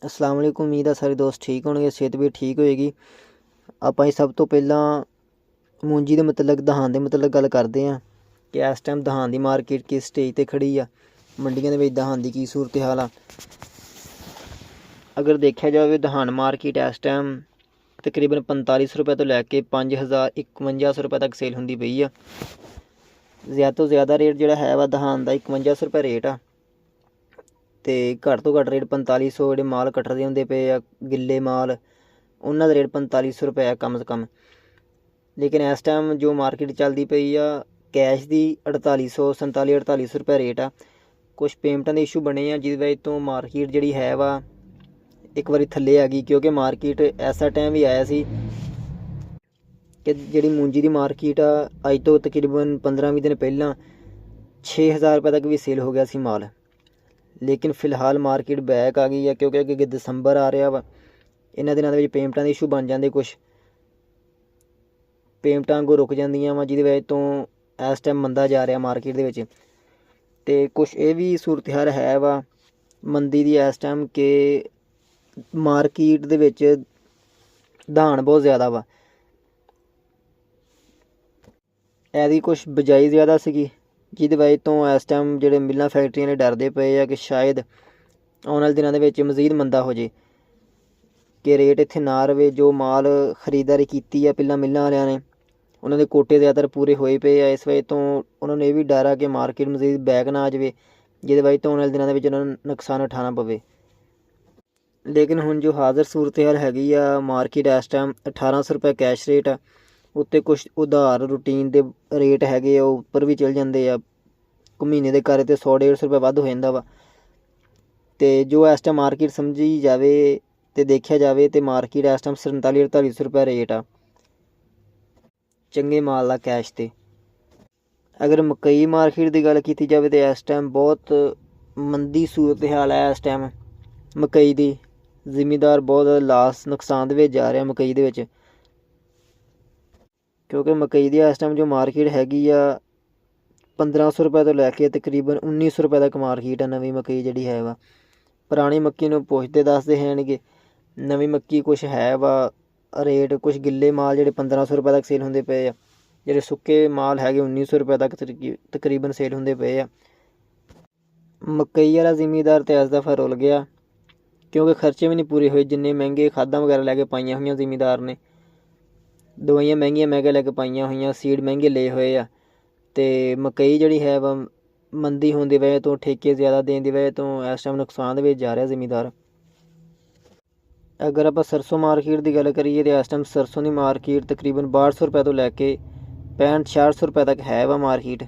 अस्सलाम वालेकुम। उम्मीद है सारे दोस्त ठीक होंगे, सेहत भी ठीक होएगी। ਆਪਾਂ ਸਭ ਤੋਂ ਪਹਿਲਾਂ ਮੂੰਜੀ ਦੇ ਮਤਲਬ ਦਹਾਨ ਦੇ ਮਤਲਬ ਗੱਲ ਕਰਦੇ ਹਾਂ ਕਿ ਇਸ ਟਾਈਮ ਦਹਾਨ ਦੀ ਮਾਰਕੀਟ ਕਿਸ ਸਟੇਜ 'ਤੇ ਖੜੀ ਆ, ਮੰਡੀਆਂ ਦੇ ਵਿੱਚ ਦਹਾਨ ਦੀ ਕੀ ਸੂਰਤ ਹਾਲ ਆ। ਅਗਰ ਦੇਖਿਆ ਜਾਵੇ ਦਹਾਨ ਮਾਰਕੀਟ ਇਸ ਟਾਈਮ ਤਕਰੀਬਨ 4500 ਰੁਪਏ ਤੋਂ ਲੈ ਕੇ 5100 ਰੁਪਏ ਤੱਕ ਸੇਲ ਹੁੰਦੀ ਪਈ ਆ। ਜ਼ਿਆਦਾ ਤੋਂ ਜ਼ਿਆਦਾ ਰੇਟ ਜਿਹੜਾ ਹੈ ਵਾ ਦਹਾਨ ਦਾ 5100 ਰੁਪਏ ਰੇਟ ਆ, ਅਤੇ ਘੱਟ ਤੋਂ ਘੱਟ ਰੇਟ 4500। ਜਿਹੜੇ ਮਾਲ ਕਟਰ ਦੇ ਹੁੰਦੇ ਪਏ ਆ ਗਿੱਲੇ ਮਾਲ, ਉਹਨਾਂ ਦਾ ਰੇਟ 4500 ਰੁਪਏ ਕਮ ਸੇ ਕਮ। ਲੇਕਿਨ ਇਸ ਟਾਈਮ ਜੋ ਮਾਰਕੀਟ ਚੱਲਦੀ ਪਈ ਆ ਕੈਸ਼ ਦੀ 4800 ਰੁਪਏ ਰੇਟ ਆ। ਕੁਛ ਪੇਮੈਂਟਾਂ ਦੇ ਇਸ਼ੂ ਬਣੇ ਆ ਜਿਹਦੀ ਵਜ੍ਹਾ ਤੋਂ ਮਾਰਕੀਟ ਜਿਹੜੀ ਹੈ ਵਾ ਇੱਕ ਵਾਰੀ ਥੱਲੇ ਆ ਗਈ, ਕਿਉਂਕਿ ਮਾਰਕੀਟ ਐਸਾ ਟਾਈਮ ਵੀ ਆਇਆ ਸੀ ਕਿ ਜਿਹੜੀ ਮੂੰਜੀ ਦੀ ਮਾਰਕੀਟ ਆ ਅੱਜ ਤੋਂ ਤਕਰੀਬਨ 15-20 ਦਿਨ ਪਹਿਲਾਂ 6000 ਰੁਪਏ ਤੱਕ ਵੀ ਸੇਲ ਹੋ ਗਿਆ ਸੀ ਮਾਲ। ਲੇਕਿਨ ਫਿਲਹਾਲ ਮਾਰਕੀਟ ਬੈਕ ਆ ਗਈ ਆ, ਕਿਉਂਕਿ ਅੱਗੇ ਦਸੰਬਰ ਆ ਰਿਹਾ ਵਾ। ਇਹਨਾਂ ਦਿਨਾਂ ਦੇ ਵਿੱਚ ਪੇਮੈਂਟਾਂ ਦੇ ਇਸ਼ੂ ਬਣ ਜਾਂਦੇ, ਕੁਛ ਪੇਮੈਂਟਾਂ ਅੱਗੋਂ ਰੁਕ ਜਾਂਦੀਆਂ ਵਾ, ਜਿਹਦੀ ਵਜ੍ਹਾ ਤੋਂ ਇਸ ਟਾਈਮ ਮੰਦਾ ਜਾ ਰਿਹਾ ਮਾਰਕੀਟ ਦੇ ਵਿੱਚ। ਅਤੇ ਕੁਛ ਇਹ ਵੀ ਸੂਰਤ ਹਾਲ ਹੈ ਵਾ ਮੰਦੀ ਦੀ ਇਸ ਟਾਈਮ ਕਿ ਮਾਰਕੀਟ ਦੇ ਵਿੱਚ ਦਹਾਨ ਬਹੁਤ ਜ਼ਿਆਦਾ ਵਾ। ਇਹਦੀ ਕੁਛ ਬਿਜਾਈ ਜ਼ਿਆਦਾ ਸੀਗੀ, ਜਿਹਦੀ ਵਜ੍ਹਾ ਤੋਂ ਇਸ ਟਾਈਮ ਜਿਹੜੇ ਮਿੱਲਾਂ ਫੈਕਟਰੀਆਂ ਨੇ ਡਰਦੇ ਪਏ ਆ ਕਿ ਸ਼ਾਇਦ ਆਉਣ ਵਾਲੇ ਦਿਨਾਂ ਦੇ ਵਿੱਚ ਮਜ਼ੀਦ ਮੰਦਾ ਹੋ ਜੇ, ਕਿ ਰੇਟ ਇੱਥੇ ਨਾ ਰਵੇ। ਜੋ ਮਾਲ ਖਰੀਦਦਾਰੀ ਕੀਤੀ ਆ ਪਹਿਲਾਂ ਮਿੱਲਾਂ ਵਾਲਿਆਂ ਨੇ, ਉਹਨਾਂ ਦੇ ਕੋਟੇ ਜ਼ਿਆਦਾਤਰ ਪੂਰੇ ਹੋਏ ਪਏ ਆ। ਇਸ ਵਜ੍ਹਾ ਤੋਂ ਉਹਨਾਂ ਨੂੰ ਇਹ ਵੀ ਡਰ ਆ ਕਿ ਮਾਰਕੀਟ ਮਜ਼ੀਦ ਬੈਕ ਨਾ ਆ ਜਾਵੇ, ਜਿਹਦੇ ਵਜ੍ਹਾ ਤੋਂ ਆਉਣ ਵਾਲੇ ਦਿਨਾਂ ਦੇ ਵਿੱਚ ਉਹਨਾਂ ਨੂੰ ਨੁਕਸਾਨ ਉਠਾਉਣਾ ਪਵੇ। ਲੇਕਿਨ ਹੁਣ ਜੋ ਹਾਜ਼ਰ ਸੂਰਤ ਹਾਲ ਹੈਗੀ ਆ, ਮਾਰਕੀਟ ਇਸ ਟਾਈਮ 1800 ਰੁਪਏ ਕੈਸ਼ ਰੇਟ ਆ। ਉੱਤੇ ਕੁਛ ਉਧਾਰ ਰੂਟੀਨ ਦੇ ਰੇਟ ਹੈਗੇ ਆ, ਉਹ ਉੱਪਰ ਵੀ ਚਲ ਜਾਂਦੇ ਆ। ਮਹੀਨੇ ਦੇ ਘਰ 'ਤੇ 100-150 ਰੁਪਏ ਵੱਧ ਹੋ ਜਾਂਦਾ ਵਾ। ਅਤੇ ਜੋ ਇਸ ਟਾਈਮ ਮਾਰਕੀਟ ਸਮਝੀ ਜਾਵੇ ਅਤੇ ਦੇਖਿਆ ਜਾਵੇ ਤਾਂ ਮਾਰਕੀਟ ਇਸ ਟਾਈਮ 4700-4800 ਰੁਪਏ ਰੇਟ ਆ ਚੰਗੇ ਮਾਲ ਦਾ ਕੈਸ਼ 'ਤੇ। ਅਗਰ ਮਕਈ ਮਾਰਕੀਟ ਦੀ ਗੱਲ ਕੀਤੀ ਜਾਵੇ ਤਾਂ ਇਸ ਟਾਈਮ ਬਹੁਤ ਮੰਦੀ ਸੂਰਤ ਹਾਲ ਹੈ। ਇਸ ਟਾਈਮ ਮਕਈ ਦੀ ਜ਼ਿਮੀਂਦਾਰ ਬਹੁਤ ਨੁਕਸਾਨ ਦੇ ਵਿੱਚ ਜਾ ਰਿਹਾ ਮਕਈ ਦੇ ਵਿੱਚ, ਕਿਉਂਕਿ ਮਕਈ ਦੀ ਇਸ ਟਾਈਮ ਜੋ ਮਾਰਕੀਟ ਹੈਗੀ ਆ 1500 ਰੁਪਏ ਤੋਂ ਲੈ ਕੇ ਤਕਰੀਬਨ 1900 ਰੁਪਏ ਤੱਕ ਮਾਰਕੀਟ ਆ ਨਵੀਂ ਮਕਈ ਜਿਹੜੀ ਹੈ ਵਾ। ਪੁਰਾਣੀ ਮੱਕੀ ਨੂੰ ਪੁੱਛਦੇ ਦੱਸਦੇ ਹੈਣਗੇ, ਨਵੀਂ ਮੱਕੀ ਕੁਛ ਹੈ ਵਾ ਰੇਟ। ਕੁਛ ਗਿੱਲੇ ਮਾਲ ਜਿਹੜੇ 1500 ਰੁਪਏ ਤੱਕ ਸੇਲ ਹੁੰਦੇ ਪਏ ਆ, ਜਿਹੜੇ ਸੁੱਕੇ ਮਾਲ ਹੈਗੇ 1900 ਰੁਪਏ ਤੱਕ ਤਕਰੀਬਨ ਸੇਲ ਹੁੰਦੇ ਪਏ ਆ। ਮਕਈ ਵਾਲਾ ਜ਼ਿਮੀਂਦਾਰ ਤਾਂ ਇਸ ਦਫਾ ਰੁਲ ਗਿਆ, ਕਿਉਂਕਿ ਖਰਚੇ ਵੀ ਨਹੀਂ ਪੂਰੇ ਹੋਏ। ਜਿੰਨੇ ਮਹਿੰਗੇ ਖਾਦਾਂ ਵਗੈਰਾ ਲੈ ਕੇ ਪਾਈਆਂ ਹੋਈਆਂ ਜ਼ਿਮੀਂਦਾਰ ਨੇ, ਦਵਾਈਆਂ ਮਹਿੰਗੀਆਂ ਲੈ ਕੇ ਪਾਈਆਂ ਹੋਈਆਂ, ਸੀਡ ਮਹਿੰਗੇ ਲਏ ਹੋਏ ਆ। ਅਤੇ ਮਕਈ ਜਿਹੜੀ ਹੈ ਵਾ ਮੰਦੀ ਹੋਣ ਦੀ ਵਜ੍ਹਾ ਤੋਂ, ਠੇਕੇ ਜ਼ਿਆਦਾ ਦੇਣ ਦੀ ਵਜ੍ਹਾ ਤੋਂ ਇਸ ਟਾਈਮ ਨੁਕਸਾਨ ਦੇ ਵਿੱਚ ਜਾ ਰਿਹਾ ਜ਼ਿਮੀਂਦਾਰ। ਅਗਰ ਆਪਾਂ ਸਰਸੋਂ ਮਾਰਕੀਟ ਦੀ ਗੱਲ ਕਰੀਏ ਤਾਂ ਇਸ ਟਾਈਮ ਸਰਸੋਂ ਦੀ ਮਾਰਕੀਟ ਤਕਰੀਬਨ 6200 ਰੁਪਏ ਤੋਂ ਲੈ ਕੇ 6500-6600 ਰੁਪਏ ਤੱਕ ਹੈ ਵਾ ਮਾਰਕੀਟ।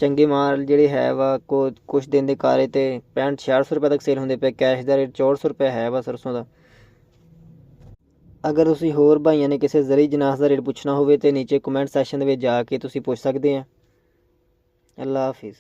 ਚੰਗੇ ਮਾਲ ਜਿਹੜੇ ਹੈ ਵਾ ਕੁਛ ਦਿਨ ਦੇ ਕਾਰੇ 'ਤੇ 6500-6600 ਰੁਪਏ ਤੱਕ ਸੇਲ ਹੁੰਦੇ ਪਏ। ਕੈਸ਼ ਦਾ ਰੇਟ 6400 ਰੁਪਏ ਹੈ ਵਾ ਸਰਸੋਂ ਦਾ। ਅਗਰ ਤੁਸੀਂ ਹੋਰ ਭਾਈਆਂ ਨੇ ਕਿਸੇ ਜ਼ਰੀ ਜਨਾਸ ਦਾ ਰੇਟ ਪੁੱਛਣਾ ਹੋਵੇ ਤਾਂ ਨੀਚੇ ਕਮੈਂਟ ਸੈਕਸ਼ਨ ਦੇ ਵਿੱਚ ਜਾ ਕੇ ਤੁਸੀਂ ਪੁੱਛ ਸਕਦੇ ਆ। ਅੱਲਾ ਹਾਫਿਜ਼।